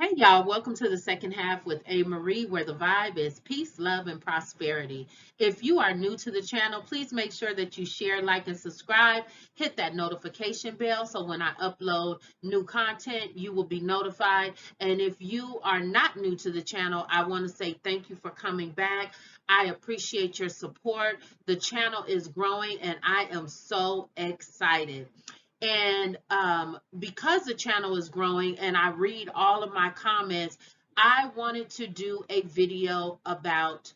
Hey y'all, welcome to the second half with A. Marie, where the vibe is peace, love, and prosperity. If you are new to the channel, please make sure that you share, like, and subscribe. Hit that notification bell so when I upload new content, you will be notified. And if you are not new to the channel, I want to say thank you for coming back. I appreciate your support. The channel is growing and I am so excited. And because the channel is growing and I read all of my comments, I wanted to do a video about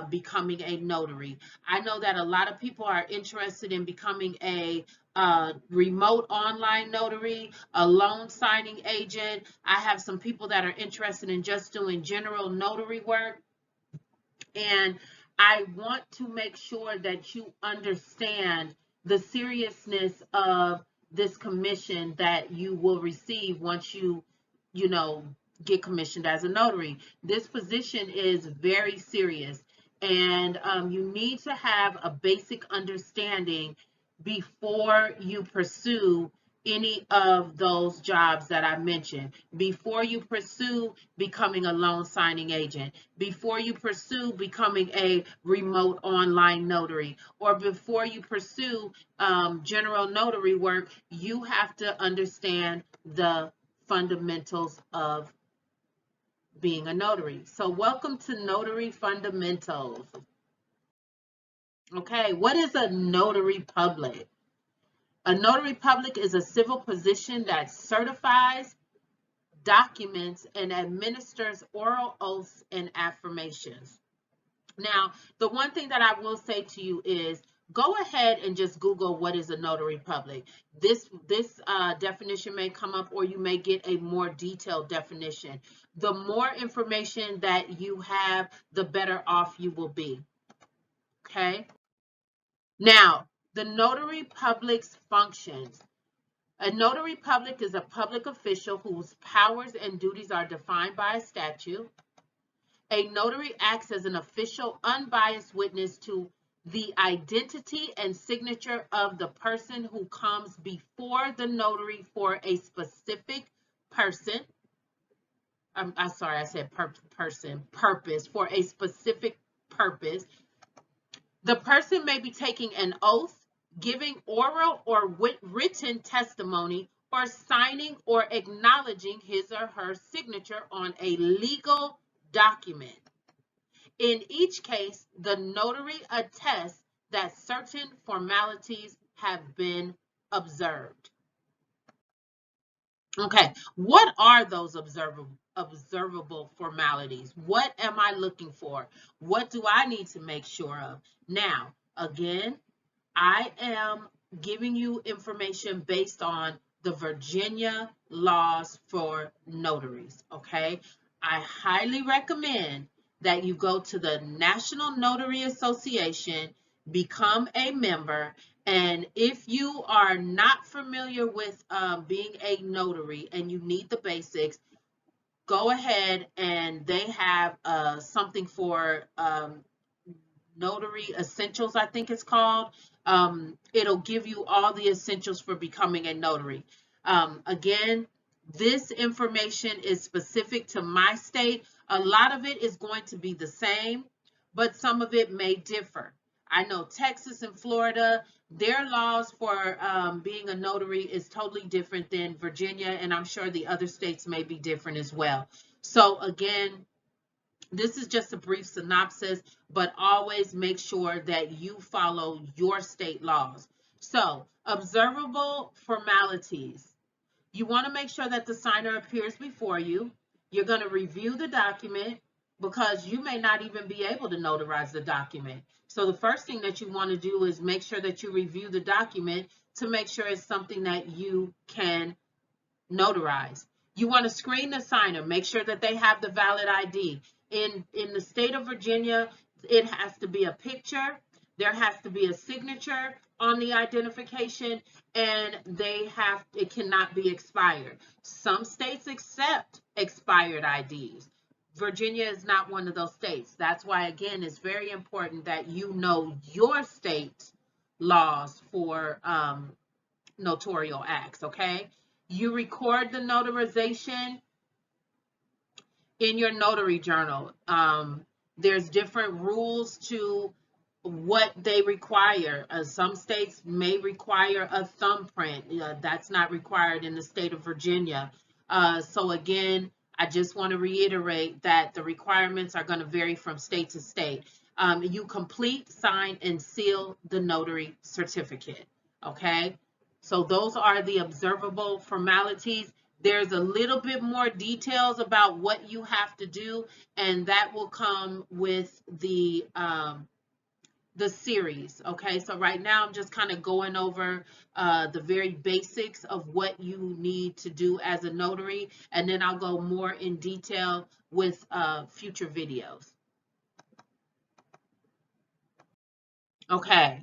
becoming a notary. I know that a lot of people are interested in becoming a remote online notary, a loan signing agent. I have some people that are interested in just doing general notary work. And I want to make sure that you understand the seriousness of this commission that you will receive once you know, get commissioned as a notary. This position is very serious, and you need to have a basic understanding before you pursue any of those jobs that I mentioned, before you pursue becoming a loan signing agent, before you pursue becoming a remote online notary, or before you pursue general notary work, you have to understand the fundamentals of being a notary. So welcome to Notary Fundamentals. Okay, what is a notary public? A notary public is a civil position that certifies, documents, and administers oral oaths and affirmations. Now, the one thing that I will say to you is go ahead and just Google what is a notary public. This definition may come up, or you may get a more detailed definition. The more information that you have, the better off you will be. Okay. Now, the notary public's functions. A notary public is a public official whose powers and duties are defined by a statute. A notary acts as an official, unbiased witness to the identity and signature of the person who comes before the notary for a specific person. I'm sorry, I said purpose, for a specific purpose. The person may be taking an oath, giving oral or written testimony, or signing or acknowledging his or her signature on a legal document. In each case, the notary attests that certain formalities have been observed. Okay, what are those observable formalities? What am I looking for? What do I need to make sure of? Now, again, I am giving you information based on the Virginia laws for notaries, okay? I highly recommend that you go to the National Notary Association, become a member, and if you are not familiar with being a notary and you need the basics, go ahead and they have something for Notary Essentials, I think it's called. It'll give you all the essentials for becoming a notary. Again, this information is specific to my state. A lot of it is going to be the same, but some of it may differ. I know Texas and Florida, their laws for being a notary is totally different than Virginia, and I'm sure the other states may be different as well. So again, this is just a brief synopsis, but always make sure that you follow your state laws. So, observable formalities. You want to make sure that the signer appears before you. You're going to review the document because you may not even be able to notarize the document. So the first thing that you want to do is make sure that you review the document to make sure it's something that you can notarize. You want to screen the signer, make sure that they have the valid ID. In the state of Virginia, it has to be a picture, there has to be a signature on the identification, and it cannot be expired. Some states accept expired IDs. Virginia is not one of those states. That's why, again, it's very important that you know your state's laws for notarial acts, okay? You record the notarization in your notary journal. There's different rules to what they require. Some states may require a thumbprint. That's not required in the state of Virginia. So again, I just want to reiterate that the requirements are going to vary from state to state. You complete, sign, and seal the notary certificate. Okay, so those are the observable formalities. There's a little bit more details about what you have to do, and that will come with the series. Okay, so right now I'm just kind of going over the very basics of what you need to do as a notary, and then I'll go more in detail with future videos. Okay,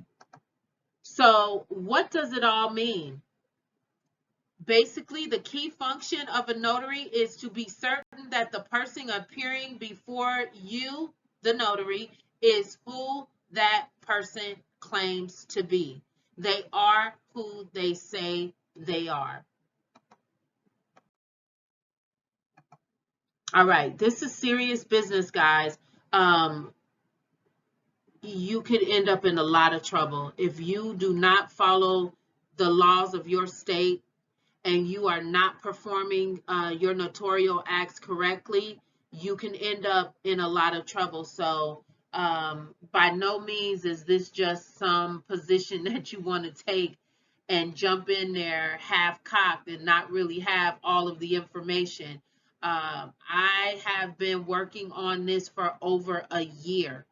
so what does it all mean? Basically, the key function of a notary is to be certain that the person appearing before you, the notary, is who that person claims to be. They are who they say they are. All right, this is serious business, guys. You could end up in a lot of trouble if you do not follow the laws of your state and you are not performing your notarial acts correctly. You can end up in a lot of trouble. So by no means is this just some position that you want to take and jump in there half-cocked and not really have all of the information. I have been working on this for over a year.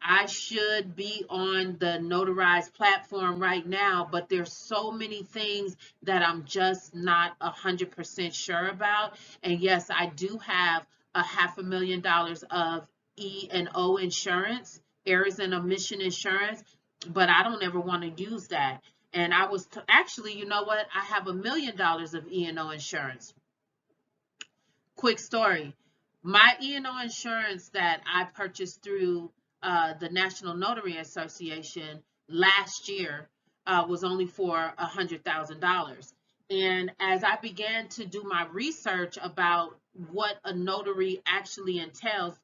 I should be on the notarized platform right now, but there's so many things that I'm just not 100% sure about. And yes, I do have a $500,000 of E&O insurance, errors and omission insurance, but I don't ever want to use that. And I was actually, you know what? I have $1 million of E&O insurance. Quick story. My E&O insurance that I purchased through the National Notary Association last year was only for $100,000. And as I began to do my research about what a notary actually entails,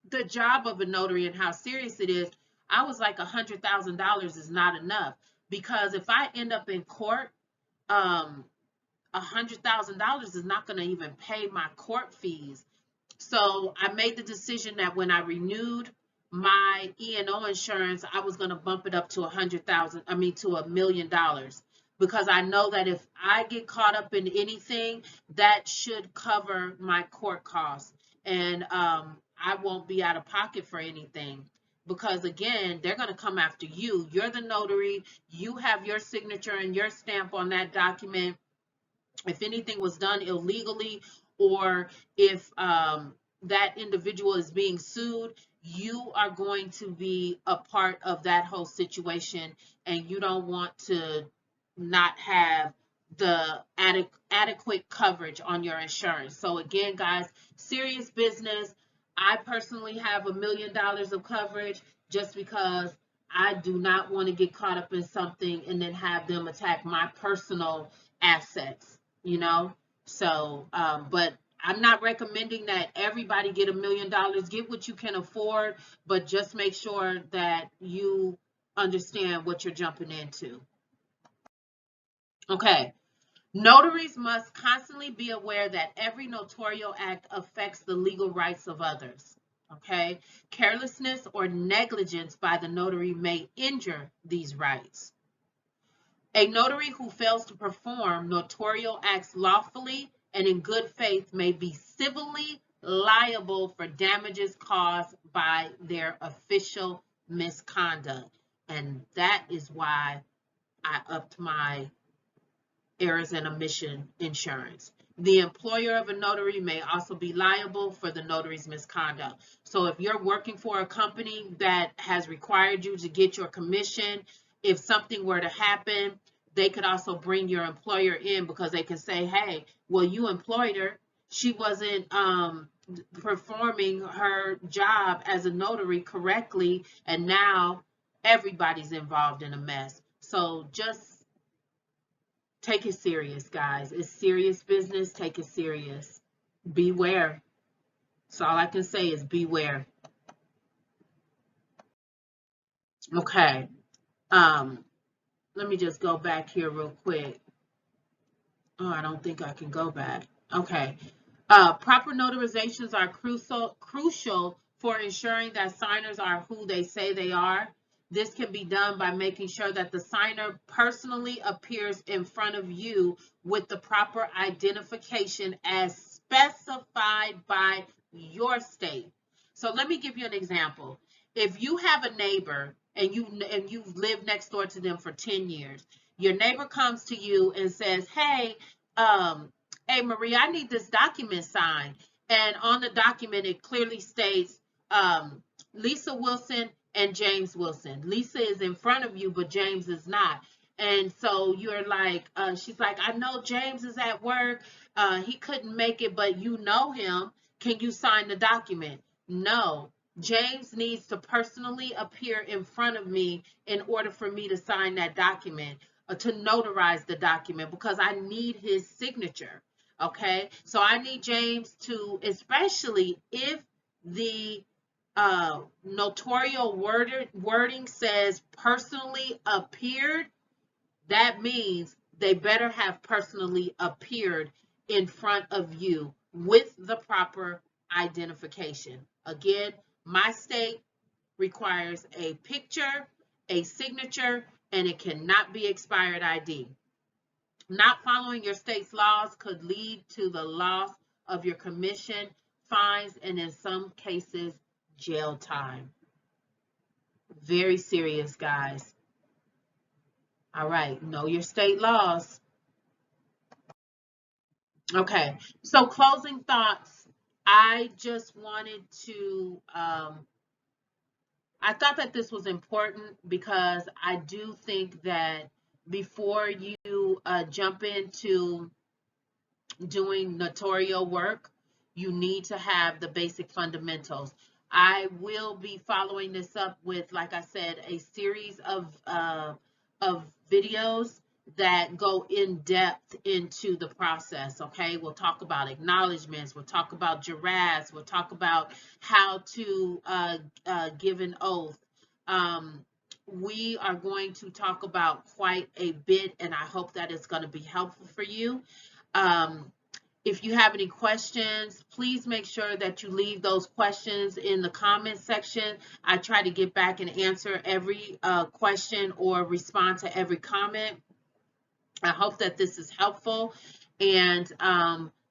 the job of a notary and how serious it is, I was like, $100,000 is not enough, because if I end up in court, $100,000 is not going to even pay my court fees. So I made the decision that when I renewed my E&O insurance, I was going to bump it up to to $1 million, because I know that if I get caught up in anything, that should cover my court costs, and I won't be out of pocket for anything. Because again, they're going to come after you. You're the notary. You have your signature and your stamp on that document. If anything was done illegally, or if that individual is being sued, you are going to be a part of that whole situation, and you don't want to not have the adequate coverage on your insurance. So again, guys, serious business. I personally have $1 million of coverage just because I do not want to get caught up in something and then have them attack my personal assets, you know. So but I'm not recommending that everybody get $1 million. Get what you can afford, but just make sure that you understand what you're jumping into. Okay, notaries must constantly be aware that every notarial act affects the legal rights of others. Okay, carelessness or negligence by the notary may injure these rights. A notary who fails to perform notarial acts lawfully and in good faith may be civilly liable for damages caused by their official misconduct. And that is why I upped my errors and omission insurance. The employer of a notary may also be liable for the notary's misconduct. So if you're working for a company that has required you to get your commission, if something were to happen, they could also bring your employer in, because they can say, hey, well, you employed her. She wasn't performing her job as a notary correctly, and now everybody's involved in a mess. So just take it serious, guys. It's serious business. Take it serious. Beware. So all I can say is beware. Okay. Let me just go back here real quick. Oh, I don't think I can go back. Okay. Proper notarizations are crucial for ensuring that signers are who they say they are. This can be done by making sure that the signer personally appears in front of you with the proper identification as specified by your state. So let me give you an example. If you have a neighbor and you've lived next door to them for 10 years, your neighbor comes to you and says, "Hey, um, hey Maria, I need this document signed." And on the document, it clearly states Lisa Wilson and James Wilson. Lisa is in front of you, but James is not. And so you're like, she's like, "I know James is at work. He couldn't make it, but you know him. Can you sign the document?" No. James needs to personally appear in front of me in order for me to sign that document, to notarize the document, because I need his signature. Okay, so I need James to, especially if the notarial wording says personally appeared, that means they better have personally appeared in front of you with the proper identification. Again, my state requires a picture, a signature, and it cannot be expired ID. Not following your state's laws could lead to the loss of your commission, fines, and in some cases, jail time. Very serious, guys. All right, know your state laws. Okay, so closing thoughts. I just wanted to, I thought that this was important because I do think that before you jump into doing notarial work, you need to have the basic fundamentals. I will be following this up with, like I said, a series of videos that go in depth into the process. Okay, we'll talk about acknowledgments, we'll talk about giraffes, we'll talk about how to give an oath. We are going to talk about quite a bit, and I hope that it's going to be helpful for you. If you have any questions, please make sure that you leave those questions in the comment section. I try to get back and answer every question or respond to every comment. I hope that this is helpful, and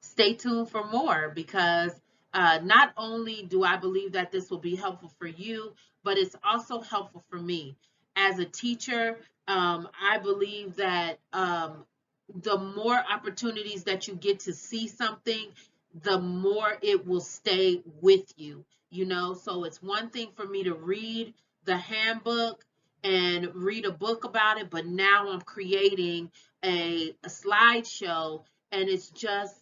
stay tuned for more, because not only do I believe that this will be helpful for you, but it's also helpful for me. As a teacher, I believe that the more opportunities that you get to see something, the more it will stay with you, you know. So it's one thing for me to read the handbook and read a book about it, but now I'm creating a slideshow, and it's just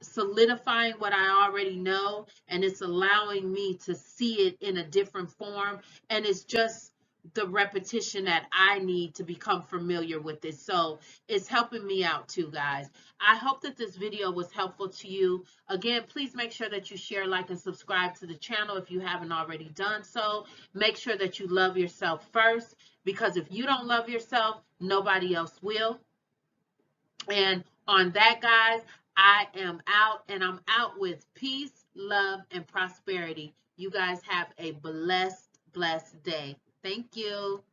solidifying what I already know, and it's allowing me to see it in a different form, and it's just the repetition that I need to become familiar with it. So it's helping me out too, guys. I hope that this video was helpful to you. Again, please make sure that you share, like, and subscribe to the channel if you haven't already done so. Make sure that you love yourself first, because if you don't love yourself, nobody else will. And on that, guys, I am out, and I'm out with peace, love, and prosperity. You guys have a blessed day. Thank you.